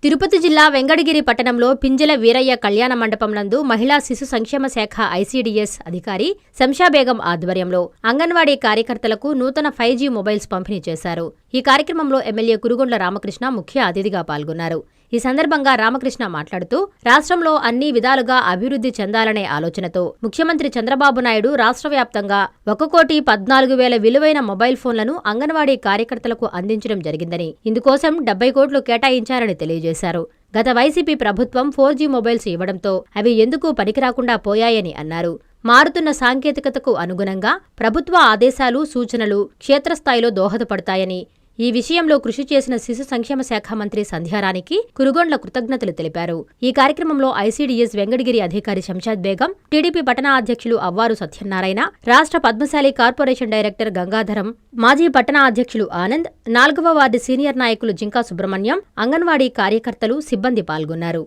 తిరుపతి జిల్లా వెంకటగిరి పట్టణంలో పింజల వీరయ్య కళ్యాణ మండపం నందు మహిళా శిశు సంక్షేమ శాఖ ఐసీడీఎస్ అధికారి శంషాబేగం ఆధ్వర్యంలో అంగన్వాడీ కార్యకర్తలకు నూతన 5G మొబైల్స్ పంపిణీ చేశారు. ఈ కార్యక్రమంలో ఎమ్మెల్యే కురుగొండ్ల రామకృష్ణ ముఖ్య అతిథిగా పాల్గొన్నారు. ఈ సందర్భంగా రామకృష్ణ మాట్లాడుతూ రాష్ట్రంలో అన్ని విధాలుగా అభివృద్ధి చెందాలనే ఆలోచనతో ముఖ్యమంత్రి చంద్రబాబు నాయుడు రాష్ట్ర వ్యాప్తంగా 1,14,000 విలువైన మొబైల్ ఫోన్లను అంగన్వాడీ కార్యకర్తలకు అందించడం జరిగిందని, ఇందుకోసం 70 కోట్లు కేటాయించారని తెలియజేశారు. గత వైసీపీ ప్రభుత్వం 4G మొబైల్స్ ఇవ్వడంతో అవి ఎందుకు పనికిరాకుండా పోయాయని అన్నారు. మారుతున్న సాంకేతికతకు అనుగుణంగా ప్రభుత్వ ఆదేశాలు, సూచనలు క్షేత్రస్థాయిలో దోహదపడతాయని, ఈ విషయంలో కృషి చేసిన శిశు సంక్షేమ శాఖ మంత్రి సంధ్యారాణికి కురుగొండ్ల కృతజ్ఞతలు తెలిపారు. ఈ కార్యక్రమంలో ఐసీడీఎస్ వెంకటగిరి అధికారి శంషాద్ బేగం, టీడీపీ పట్టణ అధ్యక్షులు అవ్వారు సత్యనారాయణ, రాష్ట్ర పద్మశాలి కార్పొరేషన్ డైరెక్టర్ గంగాధరం, మాజీ పట్టణ అధ్యక్షులు ఆనంద్, 4వ వార్డు సీనియర్ నాయకులు జింకా సుబ్రహ్మణ్యం, అంగన్వాడీ కార్యకర్తలు, సిబ్బంది పాల్గొన్నారు.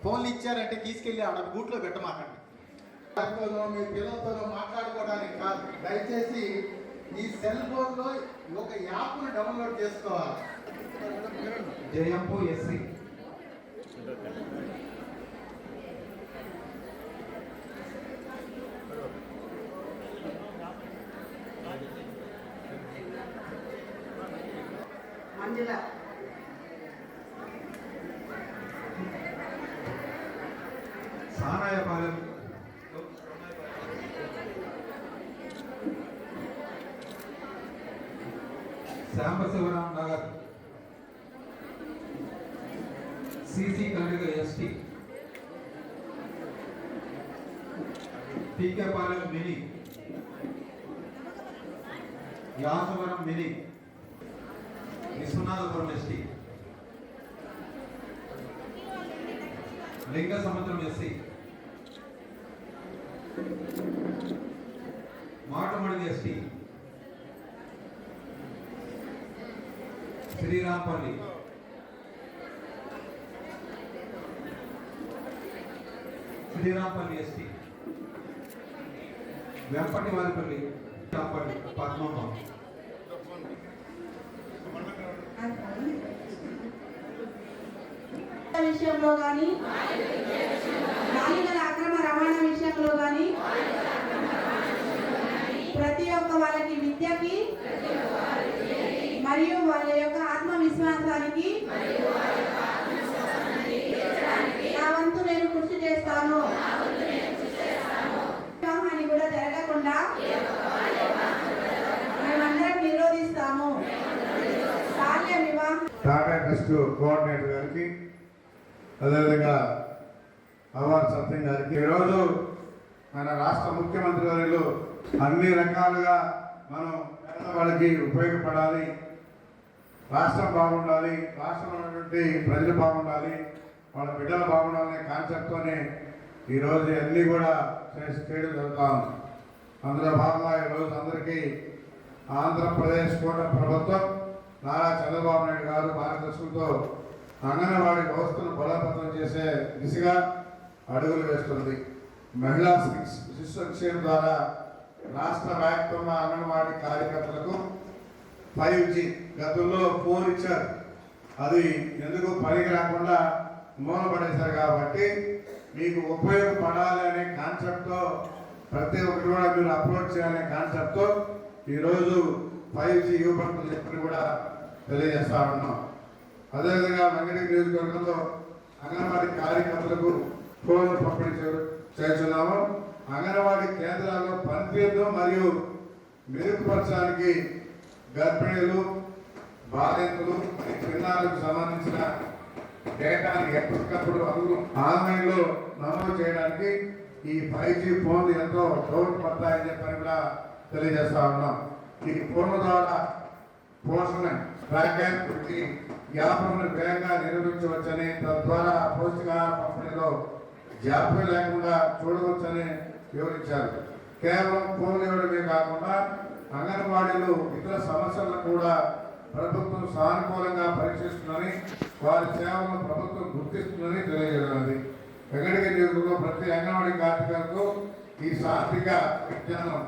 ఫోన్లు ఇచ్చారంటే తీసుకెళ్లి ఆడ గూట్లో పెట్టమాకండి. మీ పిల్లలతో మాట్లాడుకోవడానికి కాదు, దయచేసి ఈ సెల్ ఫోన్లో ఒక యాప్ను డౌన్లోడ్ చేసుకోవాలి. Jayampu SC Manjula Sarayapalem Sambasivaram Nagar CC Kandiga ST TK Palem mini Yasavaram mini Viswanathapuram ST Lingasamudram SC Matamadidi ST Srirampalli ST Vempati Varipalli Padmamma విషయంలో కానీ బాలికల అక్రమ రవాణా విషయంలో కానీ ప్రతి ఒక్క వాళ్ళకి విద్యకి మరియు వాళ్ళ యొక్క ఆత్మవిశ్వాసానికి నా వంతు నేను కృషి చేస్తాను. వివాహాన్ని కూడా జరగకుండా మేమందరం నిరోధిస్తాము. బాల్య వివాహం టాటా ట్రస్ట్ కోఆర్డినేటర్ గారికి, అదేవిధంగా అవ్వారు సత్యం గారికి, ఈరోజు మన రాష్ట్ర ముఖ్యమంత్రి గారు అన్ని రకాలుగా మనం వాళ్ళకి ఉపయోగపడాలి, రాష్ట్రం బాగుండాలి, రాష్ట్రంలో ఉన్నటువంటి ప్రజలు బాగుండాలి, వాళ్ళ బిడ్డలు బాగుండాలనే కాన్సెప్ట్తోనే ఈరోజు అన్నీ కూడా చేయడం జరుగుతూ ఉంది. అందులో భాగంగా ఈరోజు అందరికీ ఆంధ్రప్రదేశ్ కూడా ప్రభుత్వం నారా చంద్రబాబు నాయుడు గారు మార్గదర్శకంతో అంగన్వాడీ వ్యవస్థను బలోపేతం చేసే దిశగా అడుగులు వేస్తుంది. మహిళా శిశు సంక్షేమం ద్వారా రాష్ట్ర వ్యాప్తంగా అంగన్వాడీ కార్యకర్తలకు 5G, గతంలో 4 ఇచ్చారు, అది ఎందుకు పనికి రాకుండా మూలపడేశారు. కాబట్టి మీకు ఉపయోగపడాలి అనే కాన్సెప్ట్తో ప్రతి ఒక్కరు కూడా మీరు అప్లోడ్ చేయాలనే కాన్సెప్ట్తో ఈరోజు 5G ఇవ్వబడుతుంది చెప్పని కూడా తెలియజేస్తా ఉన్నాం. అదేవిధంగా వెంకటగిరి నియోజకవర్గంలో అంగన్వాడీ కార్యకర్తలకు ఫోన్లు పంపిణీ చేస్తున్నాము. అంగన్వాడీ కేంద్రాల్లో పనితీరును మరియు మెరుగుపరచడానికి గర్భిణీలు, బాలింతలు, చిన్నారులకు సంబంధించిన డేటాని ఎప్పటికప్పుడు ఆన్లైన్లో నమోదు చేయడానికి ఈ 5G ఫోన్లు ఎంతో దోహదపడతాయని చెప్పని కూడా తెలియజేస్తా ఉన్నాం. ఈ ఫోన్ల ద్వారా పోషణ ట్రాకింగ్ వ్యాపారాన్ని వేగంగా నిర్వహించవచ్చని, తద్వారా పౌష్టికాహార పంపిణీలో జాప్యం లేకుండా చూడవచ్చని వివరించారు. కేవలం ఫోన్లు ఇవ్వడమే కాకుండా అంగన్వాడీలు ఇతర సమస్యలను కూడా ప్రభుత్వం సానుకూలంగా పరీక్షిస్తుందని, వారి సేవలను ప్రభుత్వం గుర్తిస్తుందని తెలియజేయనున్నది. వెంకటగిరి నియోజకవర్గంలో ప్రతి అంగన్వాడీ కార్యకర్తకు ఈ సాంఘిక విజ్ఞానం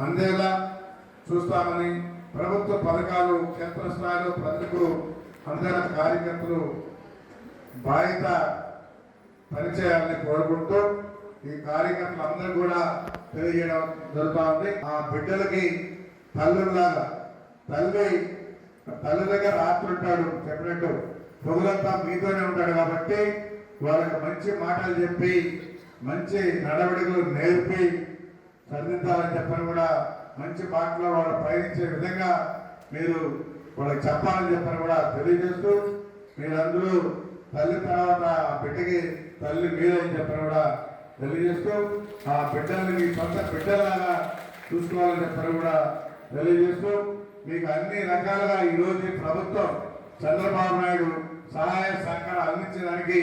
అందేలా చూస్తామని ప్రభుత్వ పథకాలు క్షేత్రస్థాయిలో ప్రజలకు అందరూ కార్యకర్తలు బాధ్యత పనిచేయాలని కోరుకుంటూ ఈ కార్యకర్తలు అందరూ కూడా తెలియజేయడం జరుగుతూ ఉంది. ఆ బిడ్డలకి తల్లులాగా తల్లి దగ్గర రాత్రి ఉంటాడు చెప్పినట్టు పొగులంతా మీతోనే ఉంటాడు కాబట్టి వాళ్ళకి మంచి మాటలు చెప్పి మంచి నడవడికలు నేర్పి చదివించాలని చెప్పని కూడా మంచి మాటలో వాళ్ళు పయనించే విధంగా మీరు వాళ్ళకి చెప్పాలని చెప్పని కూడా తెలియజేస్తూ మీరందరూ తల్లి తర్వాత ఆ బిడ్డకి తల్లి మీరని చెప్పని కూడా తెలియజేస్తూ ఆ బిడ్డల్ని మీ సొంత బిడ్డలాగా చూసుకోవాలని చెప్పని కూడా తెలియజేస్తూ మీకు అన్ని రకాలుగా ఈరోజు ప్రభుత్వం చంద్రబాబు నాయుడు సహాయ సహకారం అందించడానికి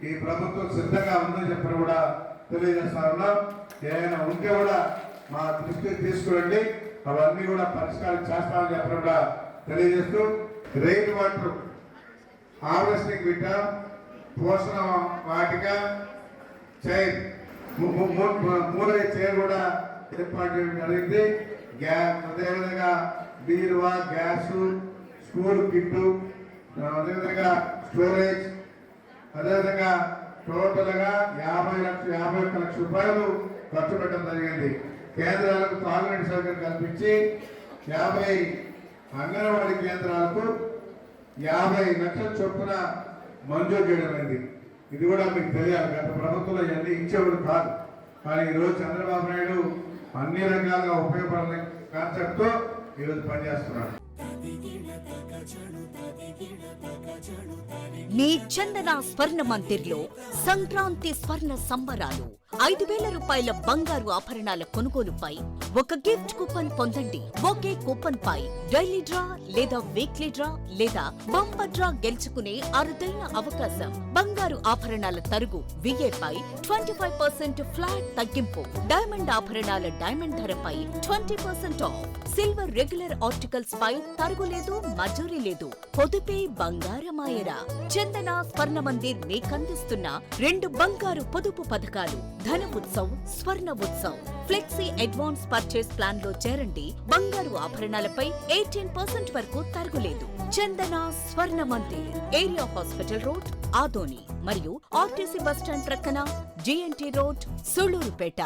ఈ ప్రభుత్వం సిద్ధంగా ఉందని చెప్పని కూడా తెలియజేస్తా ఉన్నాం. ఏమైనా ఉంటే కూడా మా దృష్టికి తీసుకురండి, అవన్నీ కూడా పరిష్కారం చేస్తామని చెప్పని కూడా తెలియజేస్తూ రెయిన్ వాటర్ హార్వెస్టింగ్ పెట్టాం, పోషణ వాటిక చైర్ 3 చైర్ కూడా ఏర్పాటు చేయడం జరిగింది. అదేవిధంగా బీరువా, గ్యాసు, స్కూల్ కిట్టు, అదేవిధంగా స్టోరేజ్, అదేవిధంగా టోటల్గా 51 లక్షల రూపాయలు ఖర్చు పెట్టడం జరిగింది. కేంద్రాలకు తాగునీటి సౌకర్యం కల్పించి 50 అంగన్వాడీ కేంద్రాలకు 50 లక్షల చొప్పున మంజూరు చేయడమైంది. ఇది కూడా మీకు తెలియాలి. గత ప్రభుత్వంలో ఇవన్నీ ఇచ్చేవాడు కాదు, కానీ ఈరోజు చంద్రబాబు నాయుడు అన్ని రకాలుగా ఉపయోగపడే కాన్సెప్ట్తో ఈరోజు పనిచేస్తున్నాడు. మీ చందన స్వర్ణ మందిర్లో సంక్రాంతి స్వర్ణ సంబరాలు 5,000 రూపాయల బంగారు ఆభరణాల కొనుగోలుపై ఒక గిఫ్ట్ కూపన్ పొందండి. ఒకే కూపన్ పై డైలీ డ్రా లేదా వీక్లీ డ్రా లేదా బంపర్ డ్రా గెలుచుకునే అరుదైన అవకాశం. బంగారు ఆభరణాల తరుగు VA పై 25% ఫ్లాట్ తగ్గింపు. డైమండ్ ఆభరణాల డైమండ్ ధరపై 20% ఆఫ్. సిల్వర్ రెగ్యులర్ ఆర్టికల్స్ పై తరుగులేదు, మజూరీ లేదు. పొదుపే బంగారమాయరా. చందన స్వర్ణ మందిర్ మీకందిస్తున్న 2 బంగారు పొదుపు పథకాలు. ధన ఉత్సవ్, స్వర్ణ Utsav. Flexi advance purchase plan లో చేరండి. బంగారు ఆభరణాలపై 18% వరకు తరుగులేదు. చందన స్వర్ణ Mandir, area hospital road, Adoni మరియు ఆర్టీసీ బస్టాండ్ ప్రక్కన GNT రోడ్, సుళ్లూరుపేట.